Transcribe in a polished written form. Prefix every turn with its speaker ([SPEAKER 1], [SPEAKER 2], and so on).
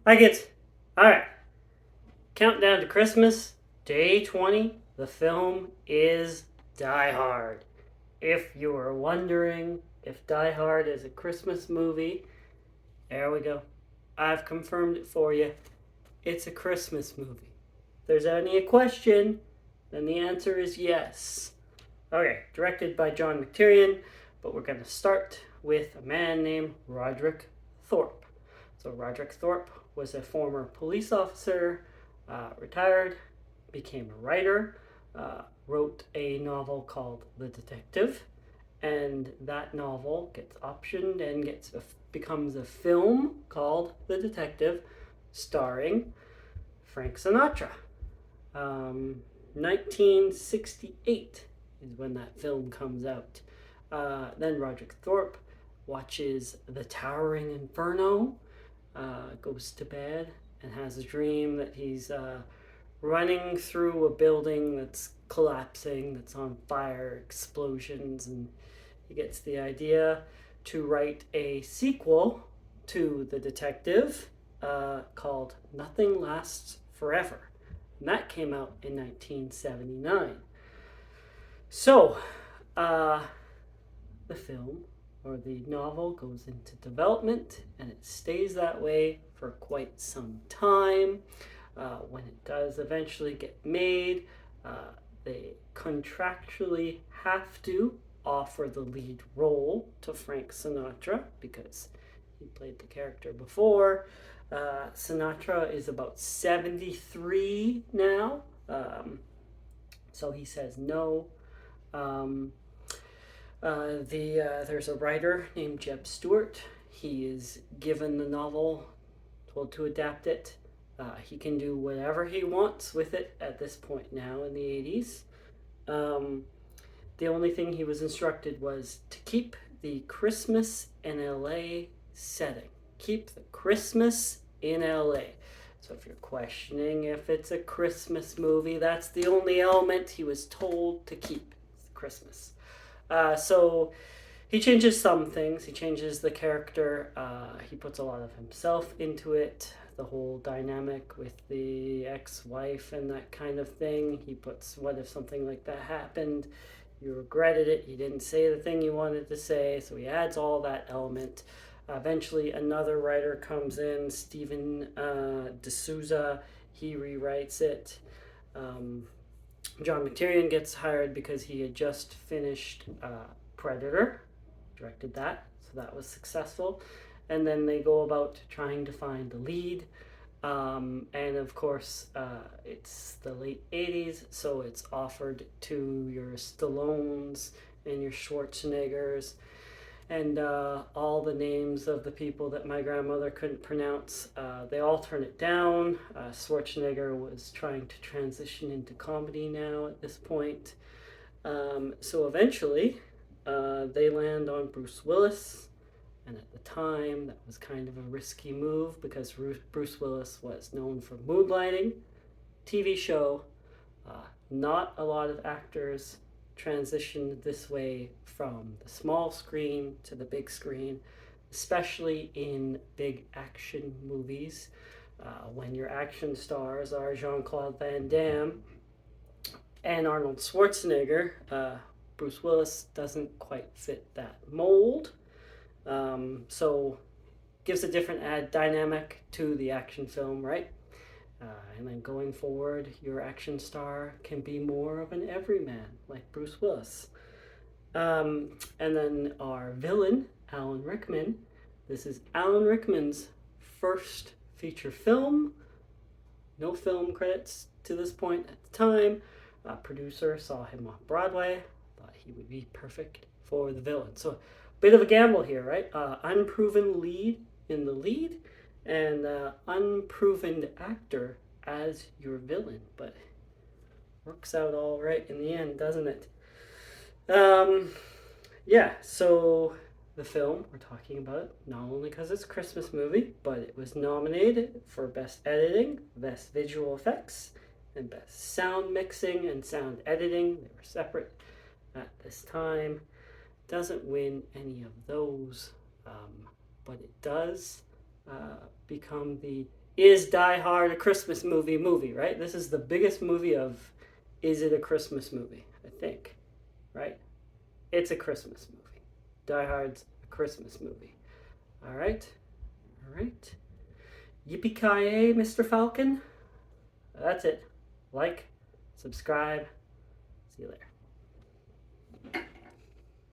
[SPEAKER 1] I get. Alright. Countdown to Christmas, day 20. The film is Die Hard. If you were wondering if Die Hard is a Christmas movie, there we go. I've confirmed it for you. It's a Christmas movie. If there's any question, then the answer is yes. Okay, directed by John McTiernan, but we're going to start with a man named Roderick Thorpe. So, Roderick Thorpe was a former police officer, retired, became a writer, wrote a novel called The Detective, and that novel gets optioned and becomes a film called The Detective, starring Frank Sinatra. 1968 is when that film comes out. Then Roderick Thorpe watches The Towering Inferno, goes to bed, and has a dream that he's running through a building that's collapsing, that's on fire, explosions, and he gets the idea to write a sequel to The Detective called Nothing Lasts Forever. And that came out in 1979. So, uh, the film or the novel goes into development and it stays that way for quite some time. When it does eventually get made, they contractually have to offer the lead role to Frank Sinatra because he played the character before. Sinatra is about 73 now, so he says no. Um, there's a writer named Jeb Stewart. He is given the novel, told to adapt it. He can do whatever he wants with it at this point now in the 80s. Um, the only thing he was instructed was to keep the Christmas in LA setting. Keep the Christmas in LA. So if you're questioning if it's a Christmas movie, that's the only element he was told to keep. Christmas. So he changes some things. He changes the character. He puts a lot of himself into it. The whole dynamic with the ex-wife and that kind of thing. He puts, what if something like that happened? You regretted it. You didn't say the thing you wanted to say. So he adds all that element. Eventually, another writer comes in, Stephen D'Souza. He rewrites it. Um, John McTiernan gets hired because he had just finished Predator, directed that, so that was successful. And then they go about trying to find the lead. And of course, it's the late 80s, so it's offered to your Stallones and your Schwarzeneggers and all the names of the people that my grandmother couldn't pronounce. They all turn it down. Schwarzenegger was trying to transition into comedy now at this point. So eventually, they land on Bruce Willis. And at the time, that was kind of a risky move because Bruce Willis was known for Moonlighting, TV show. Not a lot of actors transitioned this way from the small screen to the big screen, especially in big action movies. When your action stars are Jean Claude Van Damme and Arnold Schwarzenegger, Bruce Willis doesn't quite fit that mold. So gives a different dynamic to the action film, right? Uh, and then going forward, your action star can be more of an everyman, like Bruce Willis. And then our villain, Alan Rickman. This is Alan Rickman's first feature film. No film credits to this point at the time. A producer saw him on Broadway, thought he would be perfect for the villain. So, a bit of a gamble here, right? Unproven lead in the lead, and unproven actor as your villain, but works out all right in the end, doesn't it? Um, yeah, so the film we're talking about, not only because it's a Christmas movie, but it was nominated for Best Editing, Best Visual Effects, and Best Sound Mixing and Sound Editing. They were separate at this time. Doesn't win any of those, but it does become the is Die Hard a Christmas movie, right? This is the biggest movie of, is it a Christmas movie? I think, right? It's a Christmas movie. Die Hard's a Christmas movie. All right. All right. Yippee-ki-yay, Mr. Falcon. That's it. Like, subscribe. See you later.